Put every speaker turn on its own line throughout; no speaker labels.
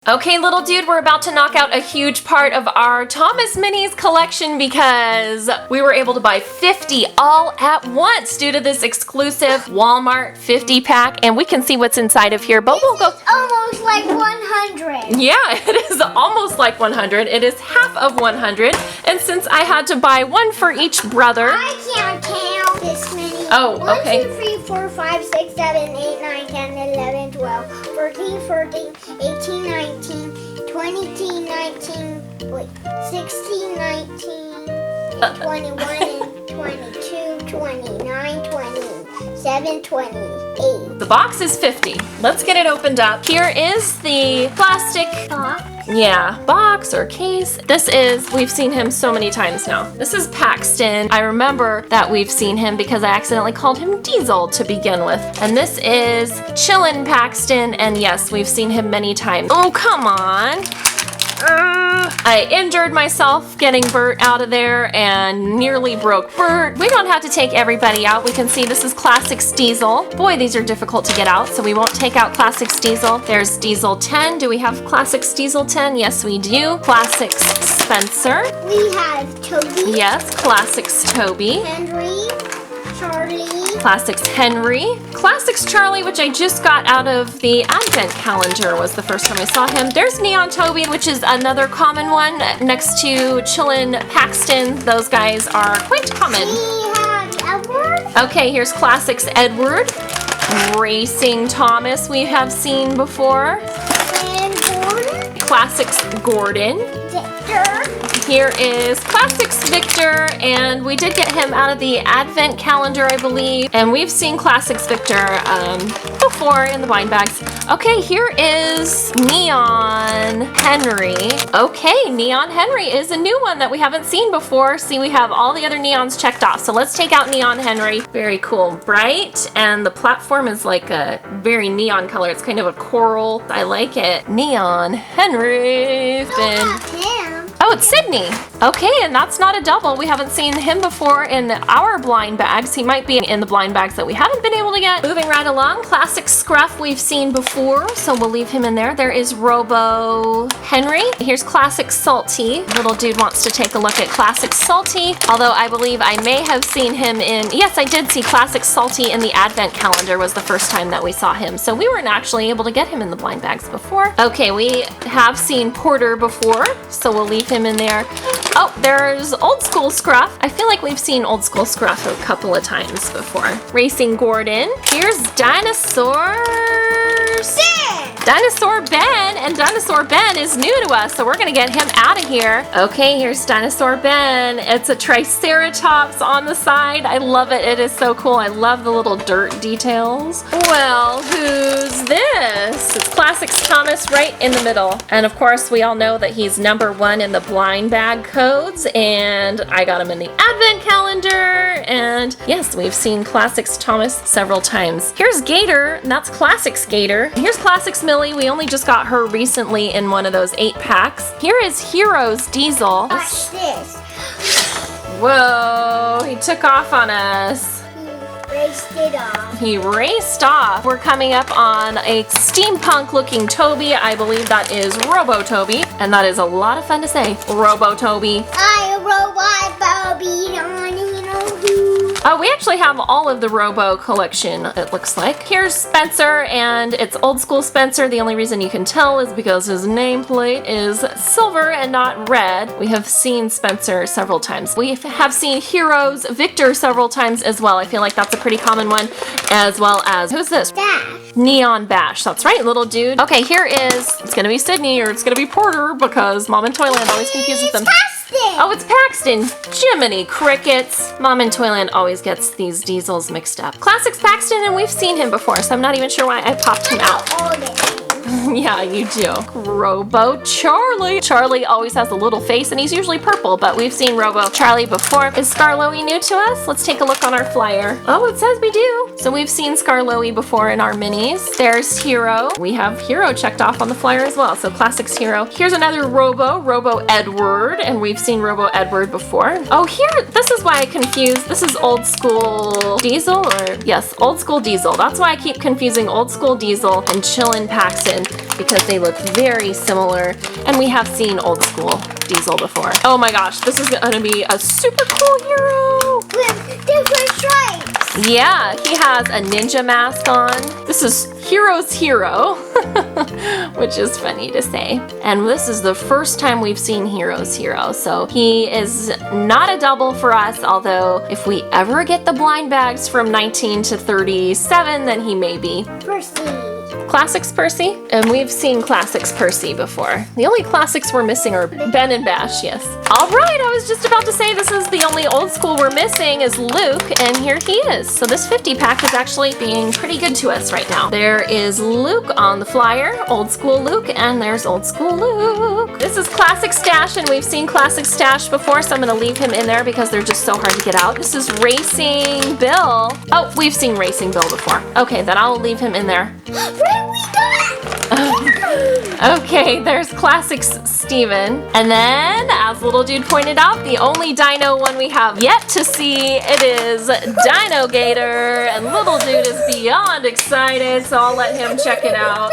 Okay, little dude, we're about to knock out a huge part of our Thomas Minis collection because we were able to buy 50 all at once due to this exclusive Walmart 50 pack, and we can see what's inside of here, but we'll go.
It's almost like 100.
Yeah, it is almost like 100. It is half of 100, and since I had to buy one for each brother.
I can't count this many.
Oh, okay.
1, 2, 3, 4, 5, 6, 7, 8, 9, 10, 11, 12, 13, 14, 18, 19, 20, 19, wait, 16, 19, 21, and 22, 29, 27, 28.
The box is 50. Let's get it opened up. Here is the plastic
Box.
box or case. We've seen him so many times now. This is Paxton. I remember that we've seen him because I accidentally called him Diesel to begin with. And this is Chillin' Paxton, and yes, we've seen him many times. Oh, come on. I injured myself getting Bert out of there and nearly broke Bert. We don't have to take everybody out. We can see this is Classics Diesel. Boy, these are difficult to get out, so we won't take out Classics Diesel. There's Diesel 10. Do we have Classics Diesel 10? Yes, we do. Classics Spencer.
We have Toby.
Yes, Classics Toby.
Henry. Charlie.
Classics Henry. Classics Charlie, which I just got out of the Advent calendar, was the first time I saw him. There's Neon Toby, which is another common one next to Chillin' Paxton. Those guys are quite common.
We have Edward.
Okay, here's Classics Edward. Racing Thomas we have seen before.
And Gordon.
Classics Gordon.
Victor.
Here is Classics Victor, and we did get him out of the Advent calendar, I believe. And we've seen Classics Victor before in the blind bags. Okay, here is Neon Henry. Okay, Neon Henry is a new one that we haven't seen before. See, we have all the other neons checked off. So let's take out Neon Henry. Very cool. Bright, and the platform is like a very neon color. It's kind of a coral. I like it. Neon Henry. Oh, it's Sydney. Okay, and that's not a double. We haven't seen him before in our blind bags. He might be in the blind bags that we haven't been able to get. Moving right along, Classic Scruff we've seen before, so we'll leave him in there. There is Robo Henry. Here's Classic Salty. Little dude wants to take a look at Classic Salty, although I believe I may have seen him in, yes, I did see Classic Salty in the Advent calendar was the first time that we saw him, so we weren't actually able to get him in the blind bags before. Okay, we have seen Porter before, so we'll leave him in there. Oh, there's Old School Scruff. I feel like we've seen Old School Scruff a couple of times before. Racing Gordon. Here's Dinosaurs. Dinosaur Ben, and Dinosaur Ben is new to us, so we're gonna get him out of here. Okay, here's Dinosaur Ben. It's a Triceratops on the side. I love it. It is so cool. I love the little dirt details. Well, who's this? It's Classics Thomas right in the middle. And of course, we all know that he's #1 in the blind bag codes, and I got him in the Advent calendar. And yes, we've seen Classics Thomas several times. Here's Gator, and that's Classics Gator. Here's Classics Millie. We only just got her recently in one of those 8 packs. Here is Heroes Diesel.
Watch this.
Whoa, he took off on us.
Raced it off.
He raced off. We're coming up on a steampunk looking Toby. I believe that is Robo Toby, and that is a lot of fun to say. Robo Toby.
I a robot Bobby on
Oh, we actually have all of the Robo collection, it looks like. Here's Spencer, and it's Old School Spencer. The only reason you can tell is because his nameplate is silver and not red. We have seen Spencer several times. We have seen Heroes Victor several times as well. I feel like that's a pretty common one, as well as, who's this?
Bash.
Neon Bash. That's right, little dude. Okay, here is, it's gonna be Sydney or it's gonna be Porter because Mom and Toyland always confuses them. Oh, it's Paxton. Jiminy Crickets. Mom and Toyland always gets these diesels mixed up. Classics Paxton, and we've seen him before, so I'm not even sure why I popped him out.
All the
Yeah, you do. Robo Charlie. Charlie always has a little face, and he's usually purple, but we've seen Robo Charlie before. Is Scarloey new to us? Let's take a look on our flyer. Oh, it says we do. So we've seen Scarloey before in our minis. There's Hero. We have Hero checked off on the flyer as well, so Classics Hero. Here's another Robo Edward, and we've seen Robo Edward before. Oh, here, this is why I confused. This is Old School Diesel, or yes, Old School Diesel. That's why I keep confusing Old School Diesel and Chillin' Paxton. because they look very similar, and we have seen old school Diesel before. Oh my gosh, this is gonna be a super cool hero!
With different stripes!
Yeah, he has a ninja mask on. This is Hero's hero, which is funny to say. And this is the first time we've seen Hero's hero, so he is not a double for us, although if we ever get the blind bags from 19 to 37, then he may be.
Percy.
Classics Percy? And we've seen Classics Percy before. The only classics we're missing are Ben and Bash, yes. All right, I was just about to say this is the only old school we're missing is Luke, and here he is. So this 50 pack is actually being pretty good to us right now. There is Luke on the flyer, old school Luke, and there's old school Luke. This is Classic Stash, and we've seen Classic Stash before, so I'm gonna leave him in there because they're just so hard to get out. This is Racing Bill. Oh, we've seen Racing Bill before. Okay, then I'll leave him in there. Okay, there's Classics Steven. And then, as Little Dude pointed out, the only dino one we have yet to see, it is Dino Gator. And Little Dude is beyond excited, so I'll let him check it out.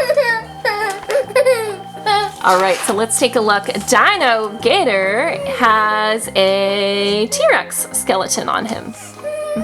Alright, so let's take a look. Dino Gator has a T-Rex skeleton on him.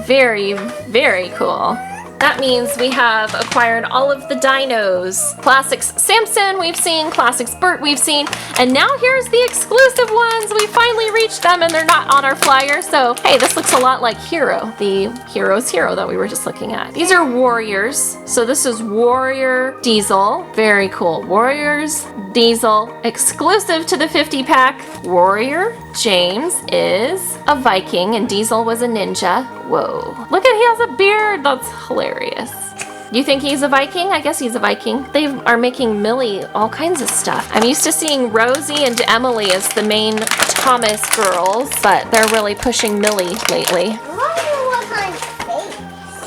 Very, very cool. That means we have acquired all of the dinos. Classics Samson we've seen, Classics Bert we've seen, and now here's the exclusive ones. We finally reached them and they're not on our flyer, so hey, this looks a lot like Hero, the Hero's hero that we were just looking at. These are Warriors, so this is Warrior Diesel. Very cool. Warriors Diesel, exclusive to the 50 pack. Warrior James is a Viking and Diesel was a ninja. Whoa. Look at, he has a beard. That's hilarious. You think he's a Viking? I guess he's a Viking. They are making Millie all kinds of stuff. I'm used to seeing Rosie and Emily as the main Thomas girls, but they're really pushing Millie lately.
I wonder what kind of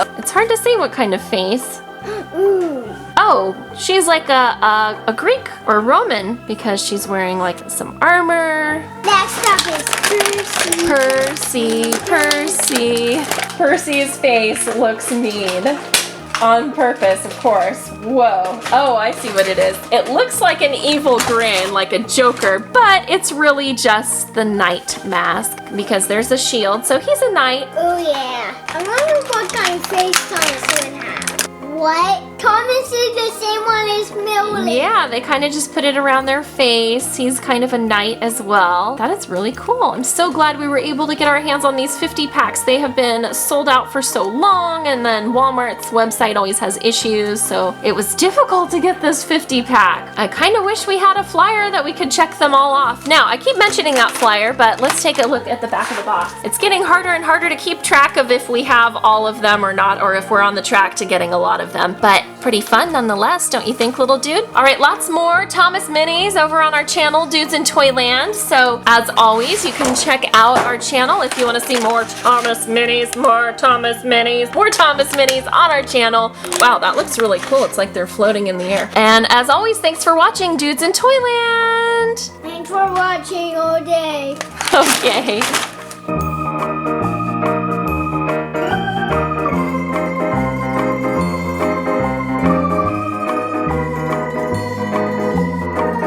face.
It's hard to say what kind of face.
Ooh.
Oh, she's like a Greek or Roman because she's wearing like some armor.
That stuff is Percy.
Percy's face looks mean. On purpose, of course. Whoa. Oh, I see what it is. It looks like an evil grin, like a Joker, but it's really just the knight mask because there's a shield, so he's a knight.
Oh yeah. I wonder what kind of face Thomas would have. What? Thomas is the same one as Millie.
Yeah, they kind of just put it around their face. He's kind of a knight as well. That is really cool. I'm so glad we were able to get our hands on these 50 packs. They have been sold out for so long, and then Walmart's website always has issues, so it was difficult to get this 50 pack. I kind of wish we had a flyer that we could check them all off. Now, I keep mentioning that flyer, but let's take a look at the back of the box. It's getting harder and harder to keep track of if we have all of them or not, or if we're on the track to getting a lot of them, but pretty fun nonetheless, don't you think, little dude? All right, lots more Thomas Minis over on our channel, Dudes in Toyland. So as always, you can check out our channel if you want to see more Thomas Minis, more Thomas Minis on our channel. Wow, that looks really cool. It's like they're floating in the air. And as always, thanks for watching, Dudes in Toyland.
Thanks for watching all day.
Okay.